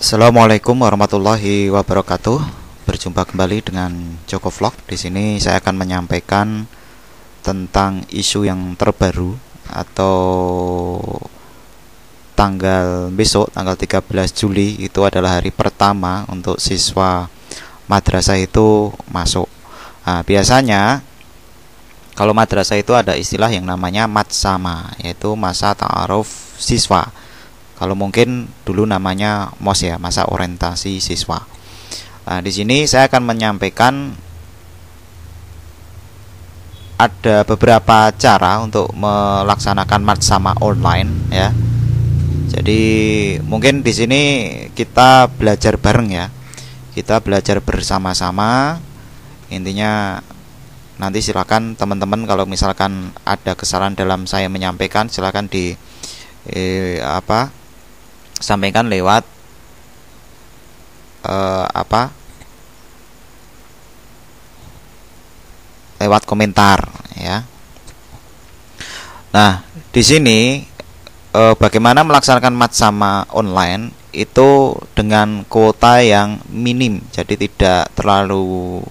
Assalamualaikum warahmatullahi wabarakatuh. Berjumpa kembali dengan Joko Vlog. Di sini saya akan menyampaikan tentang isu yang terbaru atau besok tanggal 13 Juli itu adalah hari pertama untuk siswa madrasah itu masuk. Nah, biasanya kalau madrasah itu ada istilah yang namanya matsama, yaitu masa ta'aruf siswa. Kalau mungkin dulu namanya MOS ya, masa orientasi siswa. Nah, di sini saya akan menyampaikan ada beberapa cara untuk melaksanakan matsama online ya. Jadi mungkin di sini kita belajar bareng ya. Kita belajar bersama-sama. Intinya nanti silakan teman-teman kalau misalkan ada kesalahan dalam saya menyampaikan, silakan sampaikan lewat lewat komentar ya. Nah, di sini bagaimana melaksanakan matsama online itu dengan kuota yang minim, jadi tidak terlalu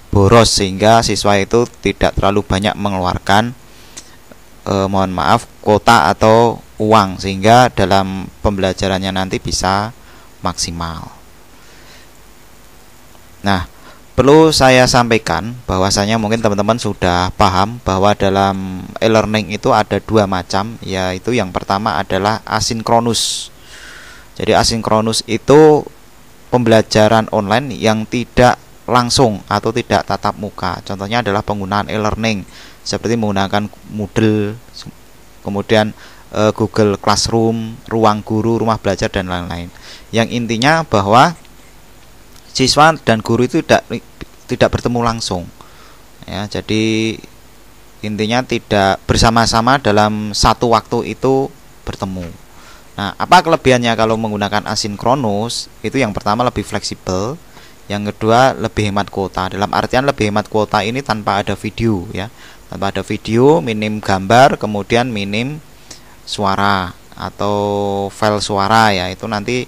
boros sehingga siswa itu tidak terlalu banyak mengeluarkan kuota atau uang, sehingga dalam pembelajarannya nanti bisa maksimal. Nah, perlu saya sampaikan bahwasanya mungkin teman-teman sudah paham bahwa dalam e-learning itu ada dua macam, yaitu yang pertama adalah asinkronus. Jadi asinkronus itu pembelajaran online yang tidak langsung atau tidak tatap muka. Contohnya adalah penggunaan e-learning seperti menggunakan Moodle, kemudian Google Classroom, Ruang Guru, Rumah Belajar dan lain-lain. Yang intinya bahwa siswa dan guru itu tidak bertemu langsung. Ya, jadi intinya tidak bersama-sama dalam satu waktu itu bertemu. Nah, apa kelebihannya kalau menggunakan asinkronus? Itu yang pertama lebih fleksibel, yang kedua lebih hemat kuota. Dalam artian lebih hemat kuota ini tanpa ada video ya. Tanpa ada video, minim gambar, kemudian minim suara atau file suara ya, itu nanti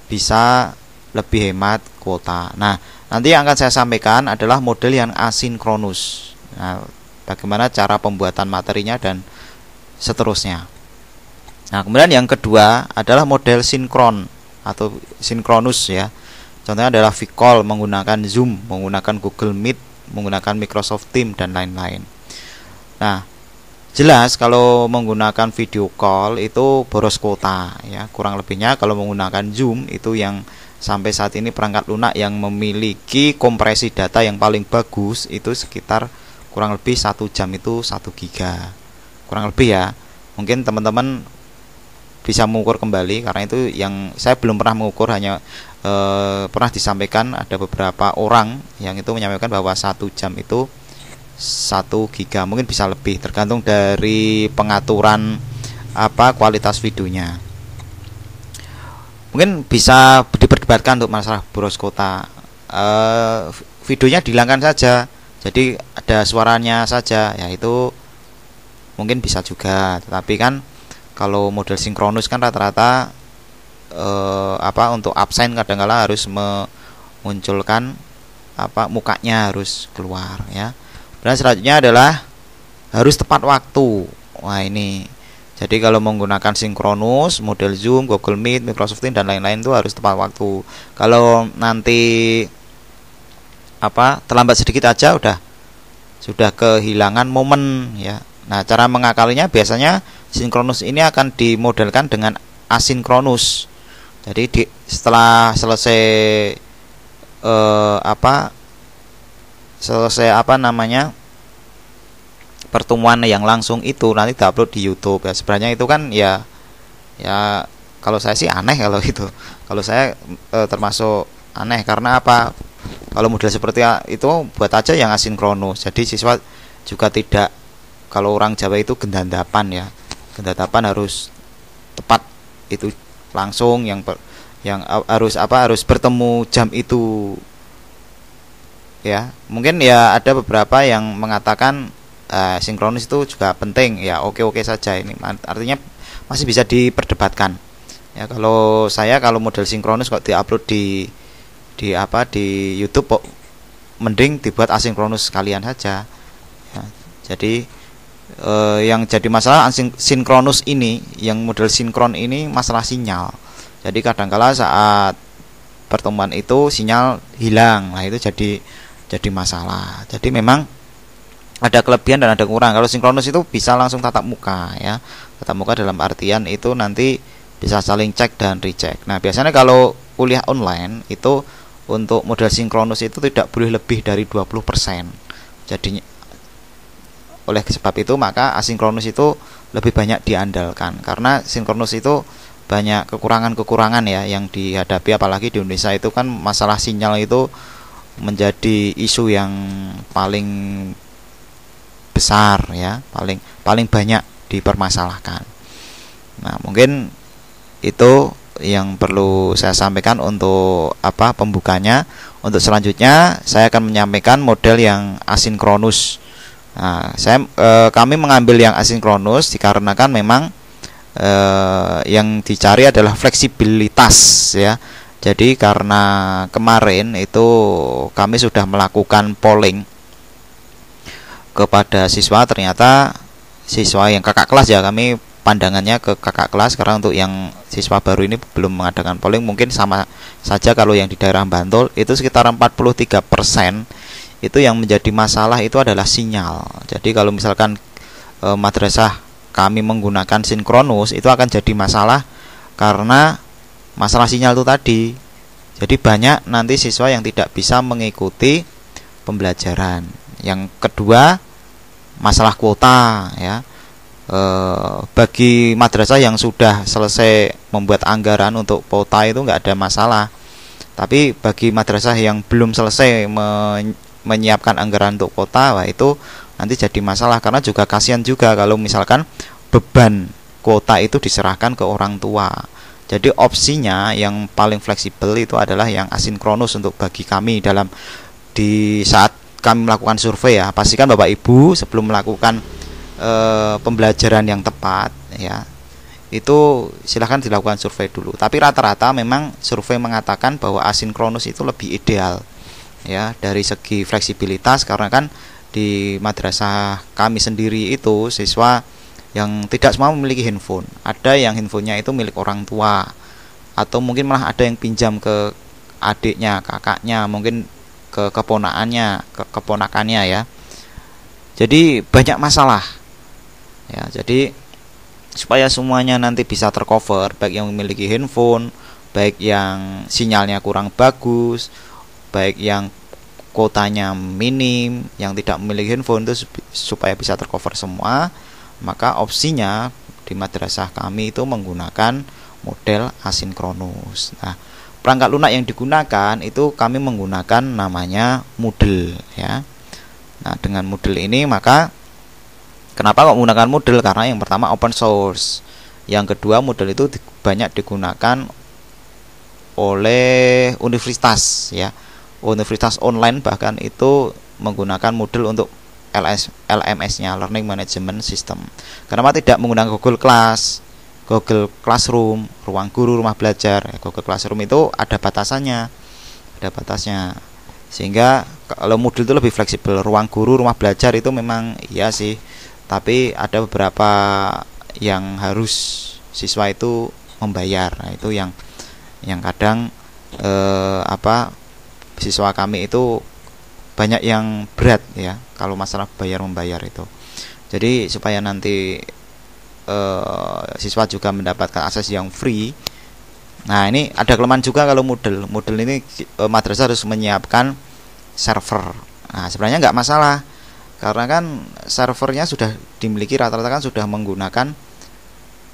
bisa lebih hemat kuota. Nah, nanti yang akan saya sampaikan adalah model yang asinkronus. Nah, bagaimana cara pembuatan materinya dan seterusnya. Nah, kemudian yang kedua adalah model sinkron atau sinkronus ya. Contohnya adalah Vcall menggunakan Zoom, menggunakan Google Meet, menggunakan Microsoft Teams dan lain-lain. Nah, jelas kalau menggunakan video call itu boros kuota ya. Kurang lebihnya kalau menggunakan Zoom itu yang sampai saat ini perangkat lunak yang memiliki kompresi data yang paling bagus itu sekitar kurang lebih 1 jam itu 1 giga. Kurang lebih ya. Mungkin teman-teman bisa mengukur kembali, karena itu yang saya belum pernah mengukur, hanya pernah disampaikan ada beberapa orang yang itu menyampaikan bahwa 1 jam itu 1 giga, mungkin bisa lebih tergantung dari pengaturan kualitas videonya. Mungkin bisa diperdebatkan untuk masalah boros kuota. Videonya dihilangkan saja, jadi ada suaranya saja, ya itu mungkin bisa juga. Tetapi kan kalau model sinkronus kan rata-rata untuk absen kadang-kala harus memunculkan mukanya harus keluar ya. Dan selanjutnya adalah harus tepat waktu. Wah, ini jadi kalau menggunakan sinkronus, model Zoom, Google Meet, Microsoft Teams dan lain-lain itu harus tepat waktu. Kalau nanti terlambat sedikit aja sudah kehilangan momen ya. Nah, cara mengakalinya biasanya sinkronus ini akan dimodelkan dengan asinkronus. Jadi setelah selesai pertemuan yang langsung itu nanti diupload di YouTube ya. Sebenarnya itu kan ya kalau saya sih aneh kalau itu. Kalau saya termasuk aneh karena apa? Kalau model seperti itu buat aja yang asinkronus. Jadi siswa juga tidak, kalau orang Jawa itu gendandapan ya. Gendandapan harus tepat itu langsung, yang harus bertemu jam itu ya. Mungkin ya ada beberapa yang mengatakan sinkronus itu juga penting ya. Oke saja, ini artinya masih bisa diperdebatkan Ya kalau saya kalau model sinkronus kok diupload di YouTube kok mending dibuat asinkronus sekalian saja. Ya, jadi yang jadi masalah sinkronus ini, yang model sinkron ini masalah sinyal. Jadi kadangkala saat pertemuan itu sinyal hilang, nah itu jadi masalah. Jadi memang ada kelebihan dan ada kekurangan. Kalau sinkronus itu bisa langsung tatap muka ya. Tatap muka dalam artian itu nanti bisa saling cek dan recheck. Nah, biasanya kalau kuliah online itu untuk model sinkronus itu tidak boleh lebih dari 20%. Jadi oleh sebab itu maka asinkronus itu lebih banyak diandalkan karena sinkronus itu banyak kekurangan-kekurangan ya yang dihadapi, apalagi di Indonesia itu kan masalah sinyal itu menjadi isu yang paling besar ya, paling banyak dipermasalahkan. Nah, mungkin itu yang perlu saya sampaikan untuk pembukanya. Untuk selanjutnya saya akan menyampaikan model yang asinkronus. Nah, kami mengambil yang asinkronus dikarenakan memang yang dicari adalah fleksibilitas ya. Jadi karena kemarin itu kami sudah melakukan polling kepada siswa, ternyata siswa yang kakak kelas ya, kami pandangannya ke kakak kelas karena untuk yang siswa baru ini belum mengadakan polling. Mungkin sama saja kalau yang di daerah Bantul itu sekitar 43% itu yang menjadi masalah itu adalah sinyal. Jadi kalau misalkan madrasah kami menggunakan sinkronus itu akan jadi masalah karena masalah sinyal itu tadi. Jadi banyak nanti siswa yang tidak bisa mengikuti pembelajaran. Yang kedua, masalah kuota ya. Bagi madrasah yang sudah selesai membuat anggaran untuk kuota itu nggak ada masalah. Tapi bagi madrasah yang belum selesai menyiapkan anggaran untuk kuota, wah itu nanti jadi masalah karena juga kasihan juga kalau misalkan beban kuota itu diserahkan ke orang tua. Jadi opsinya yang paling fleksibel itu adalah yang asinkronus untuk bagi kami di saat kami melakukan survei ya. Pastikan Bapak Ibu sebelum melakukan pembelajaran yang tepat ya, itu silahkan dilakukan survei dulu. Tapi rata-rata memang survei mengatakan bahwa asinkronus itu lebih ideal ya dari segi fleksibilitas, karena kan di madrasah kami sendiri itu siswa yang tidak semua memiliki handphone. Ada yang handphonenya itu milik orang tua, atau mungkin malah ada yang pinjam ke adiknya, kakaknya, mungkin ke keponakannya ya. Jadi banyak masalah ya. Jadi supaya semuanya nanti bisa tercover, baik yang memiliki handphone, baik yang sinyalnya kurang bagus, baik yang kuotanya minim, yang tidak memiliki handphone, itu supaya bisa tercover semua, maka opsinya di madrasah kami itu menggunakan model asinkronus. Nah, perangkat lunak yang digunakan itu kami menggunakan namanya Moodle ya. Nah, dengan Moodle ini maka kenapa kok menggunakan Moodle? Karena yang pertama open source. Yang kedua, Moodle itu banyak digunakan oleh universitas ya. Universitas online bahkan itu menggunakan Moodle untuk LMS-nya, Learning Management System. Kenapa tidak menggunakan Google Classroom, Ruang Guru, Rumah Belajar? Google Classroom itu ada batasnya, sehingga kalau Moodle itu lebih fleksibel. Ruang Guru, Rumah Belajar itu memang iya sih, tapi ada beberapa yang harus siswa itu membayar. Nah, itu yang kadang siswa kami itu banyak yang berat ya kalau masalah membayar itu. Jadi supaya nanti siswa juga mendapatkan akses yang free. Nah, ini ada kelemahan juga kalau Moodle ini madrasah harus menyiapkan server. Nah, sebenarnya nggak masalah karena kan servernya sudah dimiliki, rata-rata kan sudah menggunakan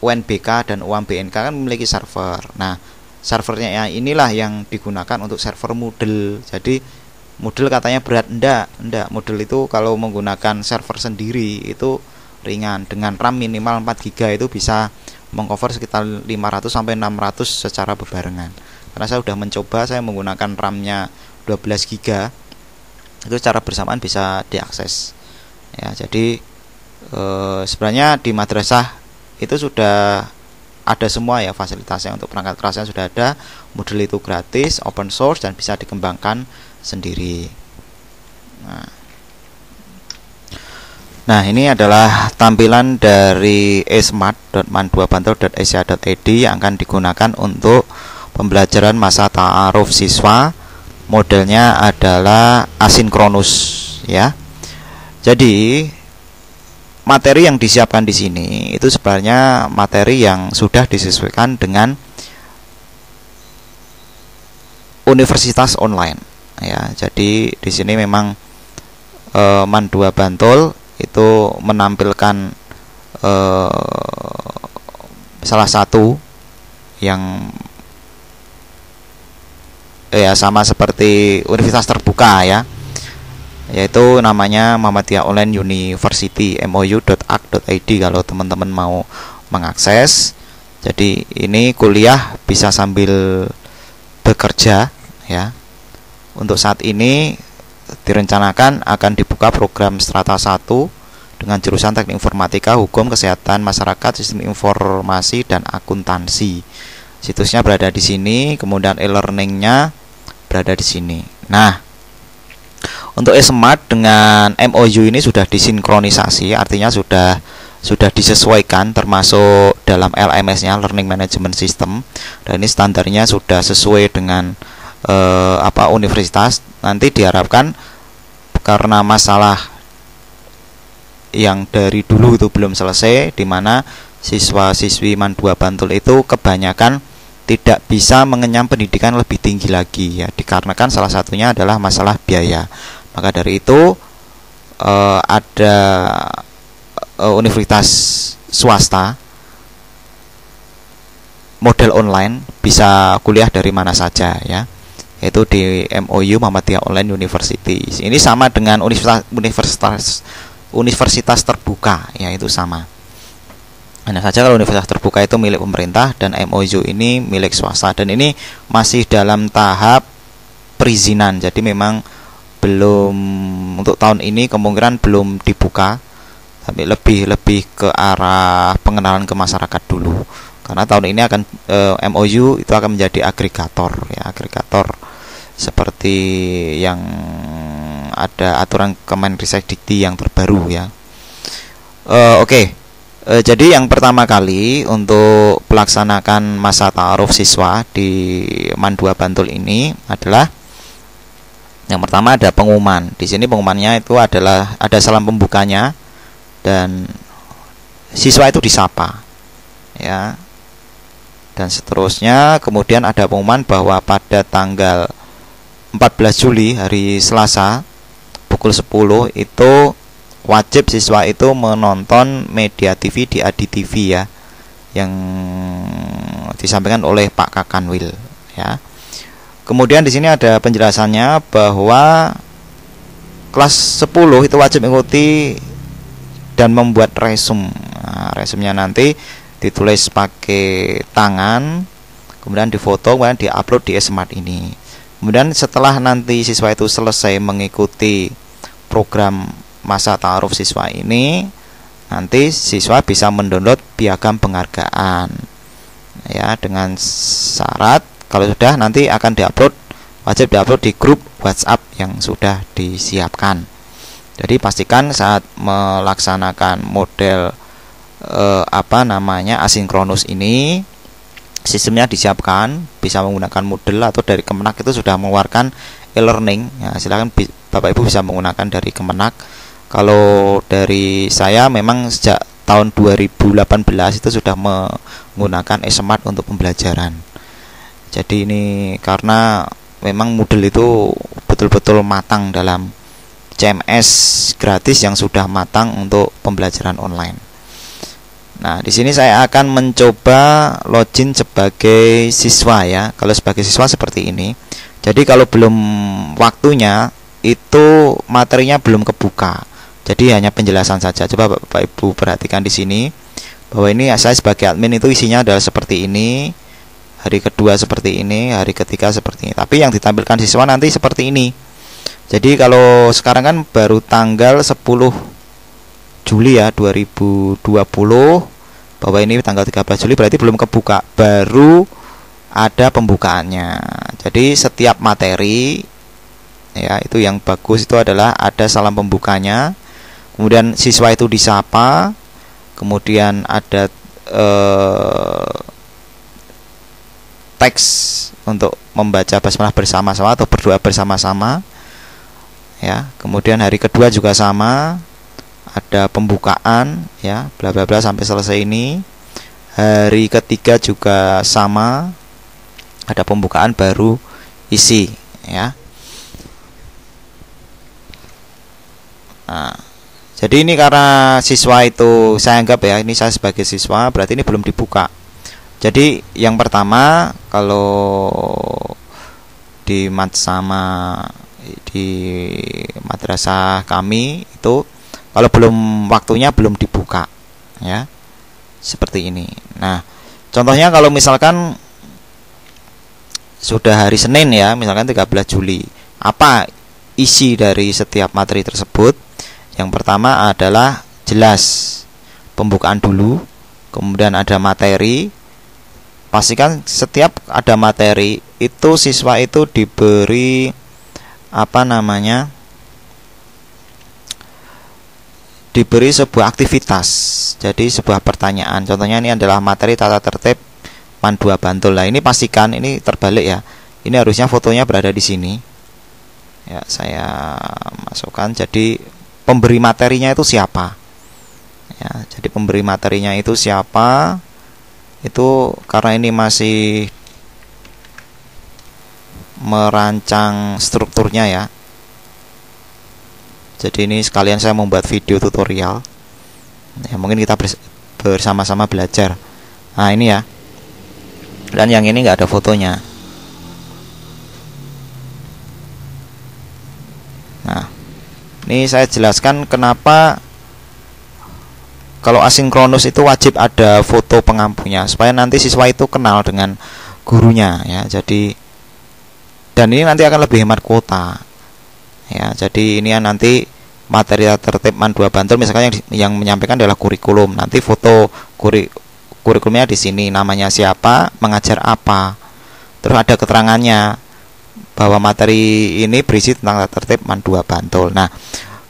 UNBK dan UMBNK kan memiliki server. Nah, servernya inilah yang digunakan untuk server Moodle. Jadi Moodle katanya berat, enggak. Moodle itu kalau menggunakan server sendiri itu ringan. Dengan RAM minimal 4 GB itu bisa mengcover sekitar 500 sampai 600 secara bebarengan. Karena saya sudah mencoba, saya menggunakan RAM-nya 12 GB. Itu secara bersamaan bisa diakses. Ya, jadi sebenarnya di madrasah itu sudah ada semua ya fasilitasnya. Untuk perangkat kerasnya sudah ada, modul itu gratis, open source, dan bisa dikembangkan sendiri. Nah, ini adalah tampilan dari esmart.man2bantul.asia.id yang akan digunakan untuk pembelajaran masa ta'aruf siswa. Modelnya adalah asinkronus ya. Jadi materi yang disiapkan di sini itu sebenarnya materi yang sudah disesuaikan dengan universitas online ya. Jadi di sini memang Man2 Bantul itu menampilkan salah satu yang ya sama seperti universitas terbuka ya, yaitu namanya Muhammadiyah Online University, mou.ac.id kalau teman-teman mau mengakses. Jadi ini kuliah bisa sambil bekerja ya. Untuk saat ini direncanakan akan dibuka program Strata 1 dengan jurusan Teknik Informatika, Hukum, Kesehatan Masyarakat, Sistem Informasi, dan Akuntansi. Situsnya berada di sini, kemudian e-learningnya berada di sini. Nah, untuk Esmart dengan MOU ini sudah disinkronisasi, artinya sudah disesuaikan termasuk dalam LMS-nya, Learning Management System, dan ini standarnya sudah sesuai dengan universitas. Nanti diharapkan karena masalah yang dari dulu itu belum selesai, di mana siswa-siswi Man2 Bantul itu kebanyakan tidak bisa mengenyam pendidikan lebih tinggi lagi ya, dikarenakan salah satunya adalah masalah biaya. Maka dari itu ada universitas swasta model online, bisa kuliah dari mana saja ya, yaitu di MOU Muhammadiyah Online University. Ini sama dengan universitas terbuka ya, itu sama. Hanya saja kalau universitas terbuka itu milik pemerintah dan MOU ini milik swasta, dan ini masih dalam tahap perizinan. Jadi memang belum, untuk tahun ini kemungkinan belum dibuka, tapi lebih ke arah pengenalan ke masyarakat dulu. Karena tahun ini akan MOU itu akan menjadi agregator ya, agregator seperti yang ada aturan Kemendikbud yang terbaru ya. Oke. Jadi yang pertama kali untuk pelaksanakan masa ta'aruf siswa di Man2 Bantul ini adalah yang pertama ada pengumuman. Di sini pengumumannya itu adalah ada salam pembukanya dan siswa itu disapa ya. Dan seterusnya kemudian ada pengumuman bahwa pada tanggal 14 Juli hari Selasa pukul 10 itu wajib siswa itu menonton media TV di Adi TV ya, yang disampaikan oleh Pak Kakanwil ya. Kemudian di sini ada penjelasannya bahwa kelas 10 itu wajib mengikuti dan membuat resume. Nah, resumenya nanti ditulis pakai tangan, kemudian difoto, kemudian diupload di Esmart ini. Kemudian setelah nanti siswa itu selesai mengikuti program masa ta'aruf siswa ini, nanti siswa bisa mendownload piagam penghargaan ya, dengan syarat kalau sudah nanti akan diupload, wajib diupload di grup WhatsApp yang sudah disiapkan. Jadi pastikan saat melaksanakan model asinkronus ini, sistemnya disiapkan, bisa menggunakan model atau dari Kemenak itu sudah mengeluarkan e-learning ya, silakan Bapak Ibu bisa menggunakan dari Kemenak. Kalau dari saya memang sejak tahun 2018 itu sudah menggunakan Esmart untuk pembelajaran. Jadi ini karena memang model itu betul-betul matang dalam CMS gratis yang sudah matang untuk pembelajaran online. Nah, di sini saya akan mencoba login sebagai siswa ya. Kalau sebagai siswa seperti ini. Jadi kalau belum waktunya itu materinya belum kebuka. Jadi hanya penjelasan saja. Coba Bapak Ibu perhatikan di sini bahwa ini saya sebagai admin itu isinya adalah seperti ini. Hari kedua seperti ini, hari ketiga seperti ini. Tapi yang ditampilkan siswa nanti seperti ini. Jadi kalau sekarang kan baru tanggal 10 Juli ya 2020, bahwa ini tanggal 13 Juli berarti belum kebuka, baru ada pembukaannya. Jadi setiap materi ya itu yang bagus itu adalah ada salam pembukanya, kemudian siswa itu disapa, kemudian ada teks untuk membaca basmalah bersama-sama atau berdoa bersama-sama ya. Kemudian hari kedua juga sama, ada pembukaan ya, bla bla bla sampai selesai ini. Hari ketiga juga sama, ada pembukaan baru isi ya. Nah, jadi ini karena siswa itu saya anggap ya, ini saya sebagai siswa berarti ini belum dibuka. Jadi yang pertama kalau di madrasah kami itu kalau belum waktunya belum dibuka ya, seperti ini. Nah, contohnya kalau misalkan sudah hari Senin ya, misalkan 13 Juli, apa isi dari setiap materi tersebut? Yang pertama adalah jelas pembukaan dulu, kemudian ada materi. Pastikan setiap ada materi itu siswa itu diberi diberi sebuah aktivitas. Jadi sebuah pertanyaan. Contohnya ini adalah materi tata tertib MAN 2 Bantul. Nah, ini pastikan ini terbalik ya. Ini harusnya fotonya berada di sini. Ya, saya masukkan. Jadi pemberi materinya itu siapa? Ya, jadi pemberi materinya itu siapa? Itu karena ini masih merancang strukturnya ya. Jadi ini sekalian saya membuat video tutorial. Ya, mungkin kita bersama-sama belajar. Nah, ini ya. Dan yang ini nggak ada fotonya. Nah, ini saya jelaskan kenapa kalau asinkronus itu wajib ada foto pengampunya supaya nanti siswa itu kenal dengan gurunya ya. Jadi dan ini nanti akan lebih hemat kuota. Ya, jadi ini nanti materi tertib MAN 2 Bantul misalkan yang menyampaikan adalah kurikulum. Nanti foto kurikulumnya di sini, namanya siapa, mengajar apa. Terus ada keterangannya bahwa materi ini berisi tentang tata tertib MAN 2 Bantul. Nah,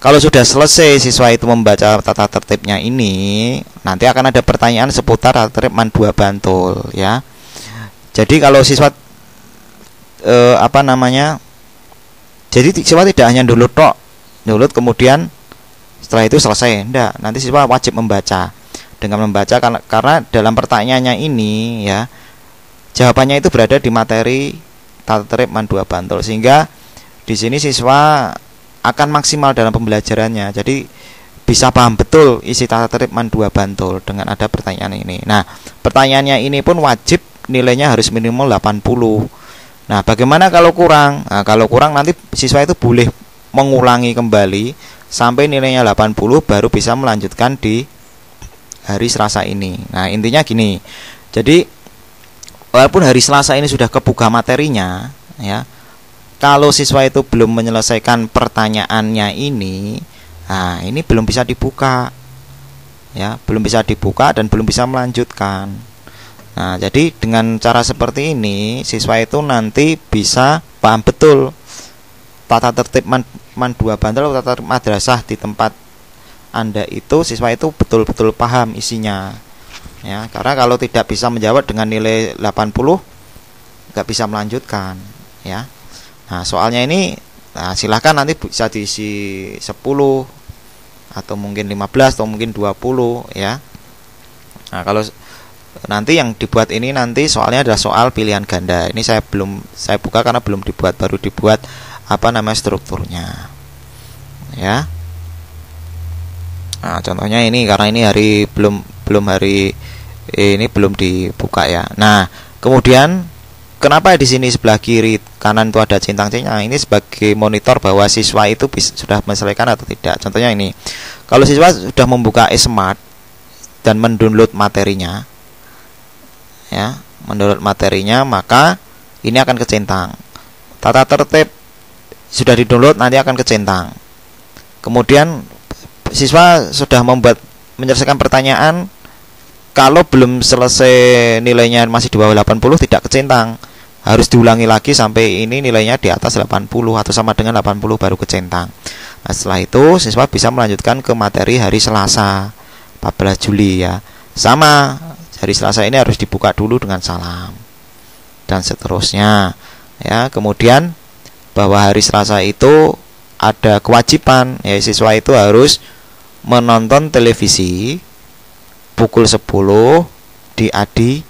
kalau sudah selesai siswa itu membaca tata tertibnya ini, nanti akan ada pertanyaan seputar tata tertib MAN 2 Bantul ya. Jadi kalau siswa jadi siswa tidak hanya download kemudian setelah itu selesai. Enggak, nanti siswa wajib membaca. Dengan membaca karena dalam pertanyaannya ini ya, jawabannya itu berada di materi tata tertib MAN 2 Bantul, sehingga di sini siswa akan maksimal dalam pembelajarannya. Jadi bisa paham betul isi tata tertib MAN 2 Bantul dengan ada pertanyaan ini. Nah, pertanyaannya ini pun wajib nilainya harus minimal 80. Nah, bagaimana kalau kurang? Nah, kalau kurang nanti siswa itu boleh mengulangi kembali sampai nilainya 80 baru bisa melanjutkan di hari Selasa ini. Nah, intinya gini. Jadi walaupun hari Selasa ini sudah kebuka materinya ya, kalau siswa itu belum menyelesaikan pertanyaannya ini, nah ini belum bisa dibuka ya, belum bisa dibuka dan belum bisa melanjutkan. Nah, jadi dengan cara seperti ini siswa itu nanti bisa paham betul tata tertib MAN 2 Bantul atau tata tertib madrasah di tempat Anda itu, siswa itu betul-betul paham isinya ya. Karena kalau tidak bisa menjawab dengan nilai 80 nggak bisa melanjutkan ya. Nah, soalnya ini silahkan nanti bisa diisi 10 atau mungkin 15 atau mungkin 20 ya. Nah, kalau nanti yang dibuat ini nanti soalnya adalah soal pilihan ganda. Ini saya buka karena belum dibuat, baru dibuat strukturnya ya. Nah, contohnya ini karena ini hari belum hari ini belum dibuka ya. Nah, kemudian kenapa di sini sebelah kiri kanan itu ada centang-centang? Ini sebagai monitor bahwa siswa itu sudah menyelesaikan atau tidak. Contohnya ini, kalau siswa sudah membuka e-smart dan mendownload materinya, ya, maka ini akan kecentang. Tata tertib sudah didownload nanti akan kecentang. Kemudian siswa sudah menyelesaikan pertanyaan kalau belum selesai nilainya masih di bawah 80 tidak kecentang. Harus diulangi lagi sampai ini nilainya di atas 80 atau sama dengan 80 baru kecentang. Nah, setelah itu siswa bisa melanjutkan ke materi hari Selasa 14 Juli ya. Sama, hari Selasa ini harus dibuka dulu dengan salam dan seterusnya ya. Kemudian bahwa hari Selasa itu ada kewajiban ya, siswa itu harus menonton televisi pukul 10 di Adi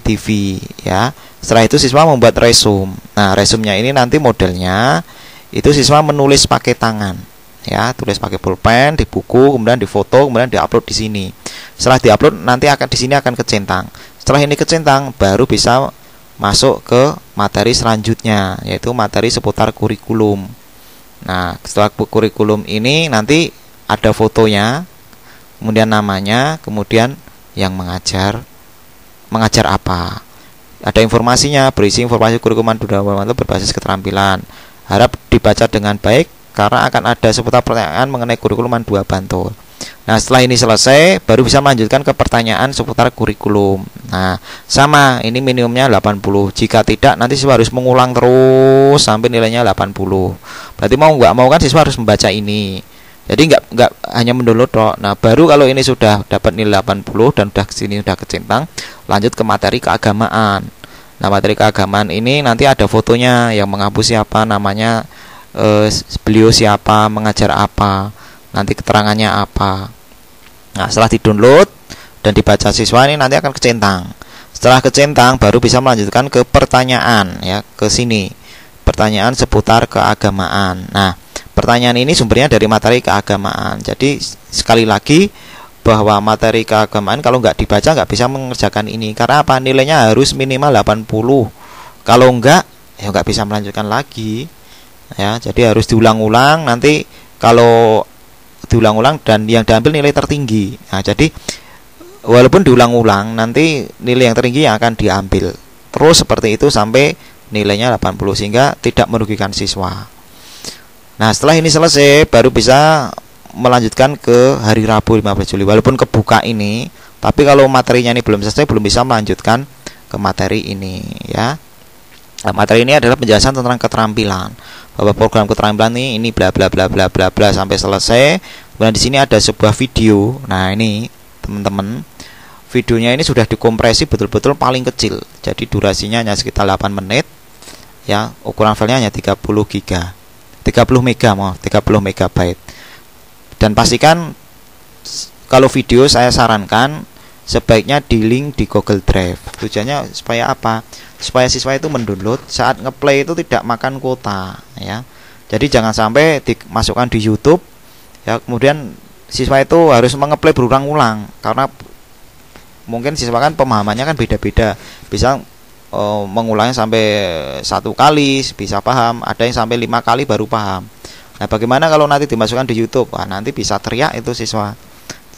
TV ya. Setelah itu siswa membuat resume. Nah, resumenya ini nanti modelnya itu siswa menulis pakai tangan ya, tulis pakai pulpen di buku, kemudian difoto, kemudian diupload di sini. Setelah diupload nanti di sini akan kecentang. Setelah ini kecentang baru bisa masuk ke materi selanjutnya, yaitu materi seputar kurikulum. Nah, setelah kurikulum ini nanti ada fotonya, kemudian namanya, kemudian yang mengajar apa, ada informasinya, berisi informasi kurikulum berbasis keterampilan. Harap dibaca dengan baik karena akan ada seputar pertanyaan mengenai kurikulum 2 Bantul. Nah, setelah ini selesai baru bisa melanjutkan ke pertanyaan seputar kurikulum. Nah, sama, ini minimumnya 80. Jika tidak nanti siswa harus mengulang terus sampai nilainya 80. Berarti mau nggak mau kan siswa harus membaca ini. Jadi nggak hanya mendownload toh. Nah, baru kalau ini sudah dapat nilai 80 dan udah kesini udah kecentang, lanjut ke materi keagamaan. Nah, materi keagamaan ini nanti ada fotonya, yang menghapus siapa, namanya, beliau siapa, mengajar apa, nanti keterangannya apa. Nah, setelah di-download dan dibaca siswa ini nanti akan kecentang. Setelah kecentang baru bisa melanjutkan ke pertanyaan ya, ke sini. Pertanyaan seputar keagamaan. Nah, pertanyaan ini sumbernya dari materi keagamaan. Jadi sekali lagi bahwa materi keagamaan kalau nggak dibaca nggak bisa mengerjakan ini. Karena apa? Nilainya harus minimal 80. Kalau enggak ya nggak bisa melanjutkan lagi. Ya, jadi harus diulang-ulang. Nanti kalau diulang-ulang dan yang diambil nilai tertinggi. Nah, jadi walaupun diulang-ulang nanti nilai yang tertinggi yang akan diambil. Terus seperti itu sampai nilainya 80 sehingga tidak merugikan siswa. Nah, setelah ini selesai baru bisa melanjutkan ke hari Rabu 15 Juli. Walaupun kebuka ini, tapi kalau materinya ini belum selesai belum bisa melanjutkan ke materi ini ya. Nah, materi ini adalah penjelasan tentang keterampilan. Bahwa program keterampilan ini bla bla bla bla bla bla sampai selesai. Kemudian di sini ada sebuah video. Nah, ini teman-teman, videonya ini sudah dikompresi betul-betul paling kecil. Jadi durasinya hanya sekitar 8 menit. Ya, ukuran filenya hanya 30 megabyte. Dan pastikan kalau video saya sarankan sebaiknya di link di Google Drive. Tujuannya supaya apa? Supaya siswa itu mendownload saat ngeplay itu tidak makan kuota ya. Jadi jangan sampai dimasukkan di YouTube ya, kemudian siswa itu harus mengeplay berulang-ulang karena mungkin siswa kan pemahamannya kan beda-beda. Bisa mengulangnya sampai 1 kali bisa paham, ada yang sampai 5 kali baru paham. Nah, bagaimana kalau nanti dimasukkan di YouTube? Wah, nanti bisa teriak itu siswa.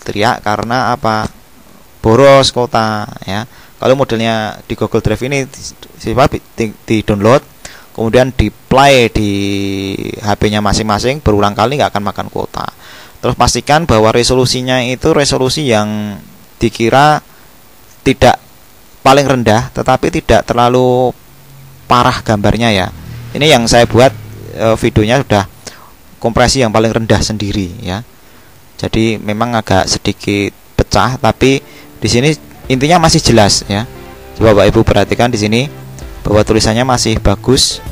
Teriak karena apa? Boros kuota ya. Kalau modelnya di Google Drive ini siswa di-download, kemudian di-play di HP-nya masing-masing berulang kali, nggak akan makan kuota. Terus pastikan bahwa resolusinya itu resolusi yang dikira tidak paling rendah tetapi tidak terlalu parah gambarnya ya. Ini yang saya buat videonya sudah kompresi yang paling rendah sendiri ya. Jadi memang agak sedikit pecah tapi di sini intinya masih jelas ya. Coba Bapak Ibu perhatikan di sini bahwa tulisannya masih bagus,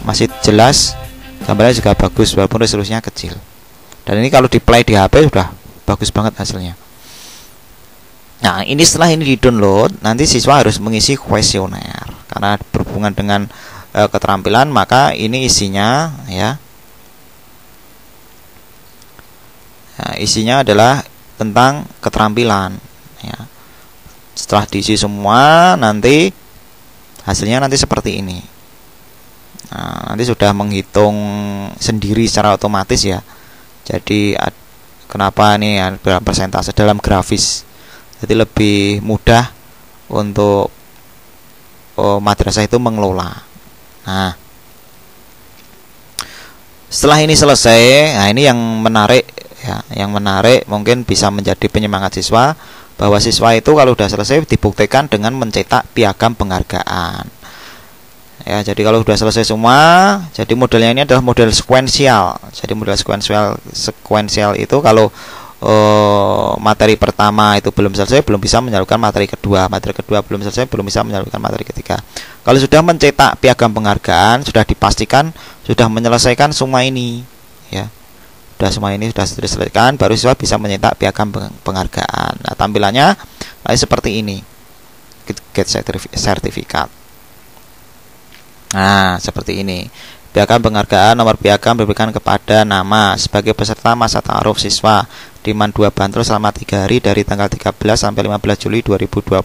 masih jelas, gambarnya juga bagus walaupun resolusinya kecil. Dan ini kalau di play di HP sudah bagus banget hasilnya. Nah, ini setelah ini di-download, nanti siswa harus mengisi kuesioner. Karena berhubungan dengan keterampilan, maka ini isinya ya. Nah, isinya adalah tentang keterampilan ya. Setelah diisi semua, nanti hasilnya nanti seperti ini. Nah, nanti sudah menghitung sendiri secara otomatis ya. Jadi kenapa ini ya, dalam persentase dalam grafis. Jadi lebih mudah untuk madrasah itu mengelola. Nah, setelah ini selesai, nah ini yang menarik ya. Yang menarik mungkin bisa menjadi penyemangat siswa, bahwa siswa itu kalau sudah selesai dibuktikan dengan mencetak piagam penghargaan. Ya, jadi kalau sudah selesai semua, jadi modelnya ini adalah model sekuensial. Jadi model sekuensial itu kalau materi pertama itu belum selesai, belum bisa menyalurkan materi kedua belum selesai, belum bisa menyalurkan materi ketiga. Kalau sudah mencetak piagam penghargaan, sudah dipastikan sudah menyelesaikan semua ini, ya, semua ini sudah diselesaikan, baru siswa bisa mencetak piagam penghargaan. Nah, tampilannya seperti ini, get sertifikat. Nah, seperti ini. Piagam penghargaan, nomor piagam diberikan kepada nama sebagai peserta masa ta'aruf siswa di MAN 2 Bantul selama 3 hari dari tanggal 13 sampai 15 Juli 2020.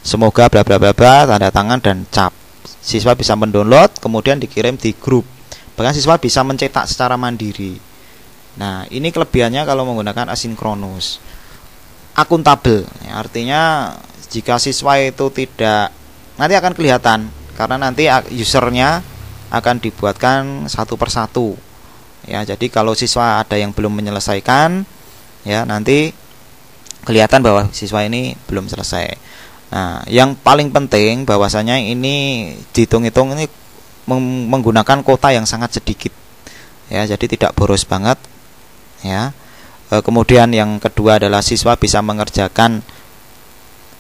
Semoga bla bla bla bla, tanda tangan dan cap. Siswa bisa mendownload kemudian dikirim di grup. Bahkan siswa bisa mencetak secara mandiri. Nah, ini kelebihannya kalau menggunakan asinkronus. Akuntabel, ya, artinya jika siswa itu tidak, nanti akan kelihatan karena nanti usernya akan dibuatkan satu persatu, ya. Jadi kalau siswa ada yang belum menyelesaikan, ya, nanti kelihatan bahwa siswa ini belum selesai. Nah, yang paling penting bahwasanya ini dihitung-hitung ini menggunakan kuota yang sangat sedikit, ya. Jadi tidak boros banget, ya. Kemudian yang kedua adalah siswa bisa mengerjakan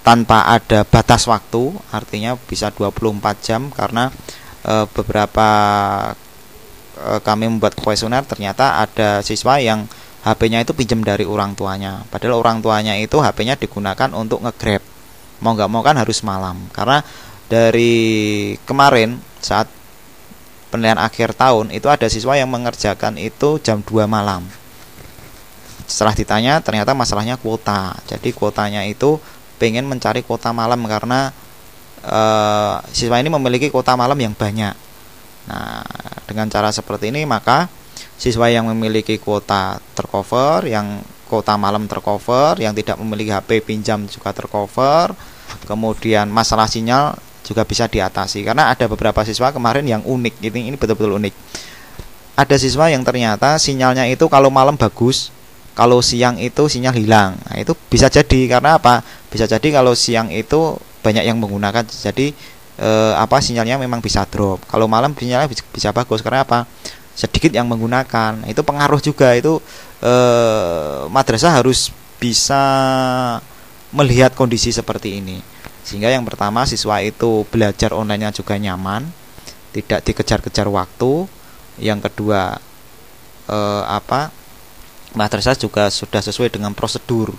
tanpa ada batas waktu, artinya bisa 24 jam karena beberapa kami membuat kuesioner, ternyata ada siswa yang HP-nya itu pinjam dari orang tuanya, padahal orang tuanya itu HP-nya digunakan untuk nge-grab. Mau nggak mau kan harus malam, karena dari kemarin saat penilaian akhir tahun itu ada siswa yang mengerjakan itu jam 2 malam. Setelah ditanya ternyata masalahnya kuota. Jadi kuotanya itu pengen mencari kuota malam karena siswa ini memiliki kuota malam yang banyak. Nah, dengan cara seperti ini maka siswa yang memiliki kuota tercover, yang kuota malam tercover, yang tidak memiliki HP pinjam juga tercover. Kemudian masalah sinyal juga bisa diatasi, karena ada beberapa siswa kemarin yang unik. Ini betul-betul unik. Ada siswa yang ternyata sinyalnya itu kalau malam bagus, kalau siang itu sinyal hilang. Nah, itu bisa jadi karena apa? Bisa jadi kalau siang itu banyak yang menggunakan, jadi sinyalnya memang bisa drop. Kalau malam sinyalnya bisa bagus karena apa? Sedikit yang menggunakan. Itu pengaruh juga. Itu madrasah harus bisa melihat kondisi seperti ini, sehingga yang pertama siswa itu belajar online-nya juga nyaman, tidak dikejar-kejar waktu. Yang kedua madrasah juga sudah sesuai dengan prosedur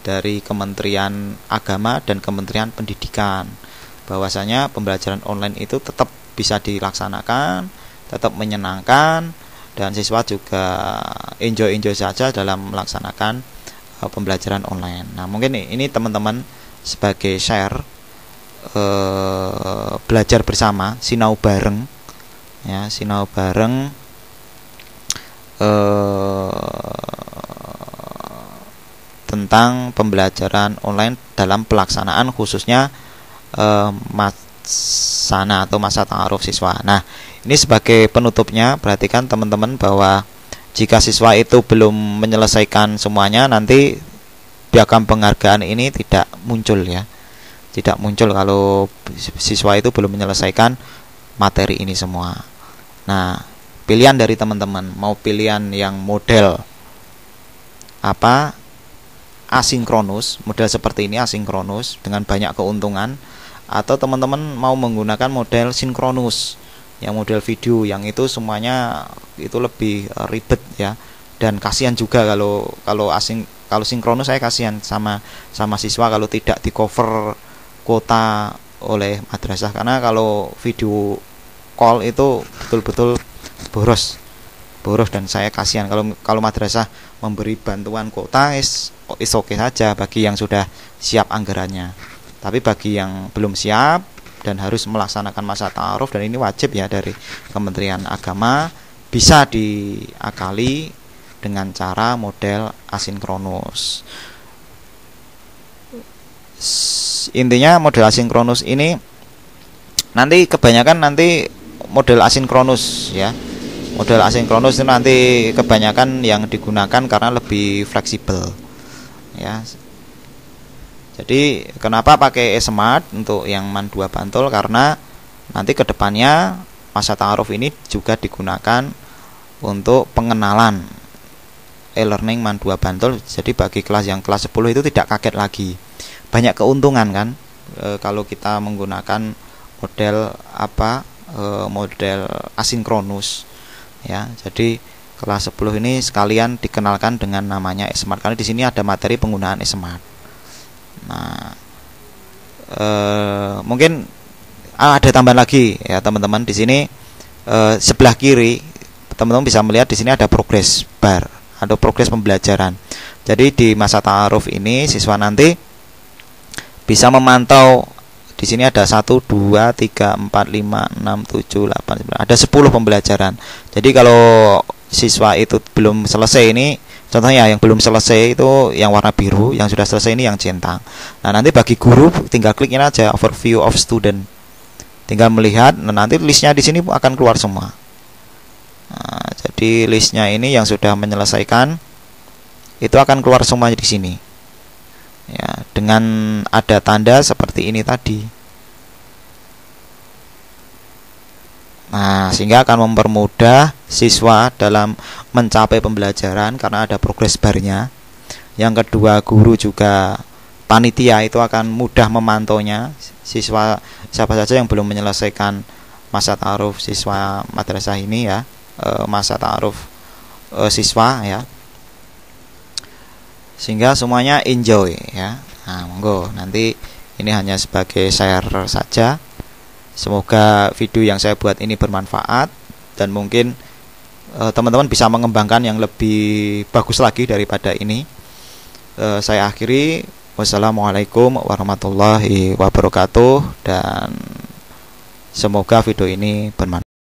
dari Kementerian Agama dan Kementerian Pendidikan, bahwasanya pembelajaran online itu tetap bisa dilaksanakan, tetap menyenangkan, dan siswa juga enjoy saja dalam melaksanakan pembelajaran online. Nah, mungkin ini teman-teman sebagai share belajar bersama, sinau bareng, ya, sinau bareng tentang pembelajaran online dalam pelaksanaan khususnya masana atau masa ta'aruf siswa. Nah, ini sebagai penutupnya, perhatikan teman-teman bahwa jika siswa itu belum menyelesaikan semuanya, nanti piagam penghargaan ini tidak muncul, ya. Tidak muncul kalau siswa itu belum menyelesaikan materi ini semua. Nah, pilihan dari teman-teman, mau pilihan yang model asinkronus, model seperti ini asinkronus dengan banyak keuntungan, atau teman-teman mau menggunakan model sinkronus, yang model video, yang itu semuanya itu lebih ribet, ya, dan kasihan juga kalau sinkronus. Saya kasihan sama siswa kalau tidak di cover kuota oleh madrasah, karena kalau video call itu betul-betul boros, dan saya kasihan kalau madrasah memberi bantuan kuota is oke saja bagi yang sudah siap anggarannya, tapi bagi yang belum siap dan harus melaksanakan masa ta'aruf, dan ini wajib, ya, dari Kementerian Agama, bisa diakali dengan cara model asinkronus. Intinya model asinkronus ini nanti kebanyakan model asinkronus, ya. Model asinkronus itu nanti kebanyakan yang digunakan karena lebih fleksibel ya. Jadi kenapa pakai e-smart untuk yang MAN 2 Bantul, karena nanti kedepannya masa ta'aruf ini juga digunakan untuk pengenalan e-learning MAN 2 Bantul. Jadi bagi kelas yang kelas 10 itu tidak kaget lagi. Banyak keuntungan kan kalau kita menggunakan model model asinkronus ya. Jadi kelas 10 ini sekalian dikenalkan dengan namanya e-smart karena di sini ada materi penggunaan e-smart. Nah, mungkin ada tambahan lagi ya teman-teman. Di sini sebelah kiri teman-teman bisa melihat di sini ada progress bar atau progres pembelajaran. Jadi di masa ta'aruf ini siswa nanti bisa memantau. Di sini ada 1, 2, 3, 4, 5, 6, 7, 8, 9. Ada 10 pembelajaran. Jadi kalau siswa itu belum selesai ini, contohnya yang belum selesai itu yang warna biru, yang sudah selesai ini yang centang. Nah, nanti bagi guru tinggal klik ini aja, overview of student. Tinggal melihat, nah nanti listnya di sini akan keluar semua. Nah, jadi listnya ini yang sudah menyelesaikan itu akan keluar semua di sini. Ya, dengan ada tanda seperti ini tadi. Nah, sehingga akan mempermudah siswa dalam mencapai pembelajaran karena ada progress barnya. Yang kedua, guru juga panitia itu akan mudah memantaunya. Siswa siapa saja yang belum menyelesaikan masa ta'aruf siswa madrasah ini ya, masa ta'aruf siswa ya, sehingga semuanya enjoy ya. Nah, monggo nanti ini hanya sebagai share saja. Semoga video yang saya buat ini bermanfaat dan mungkin teman-teman bisa mengembangkan yang lebih bagus lagi daripada ini. Saya akhiri. Wassalamualaikum warahmatullahi wabarakatuh dan semoga video ini bermanfaat.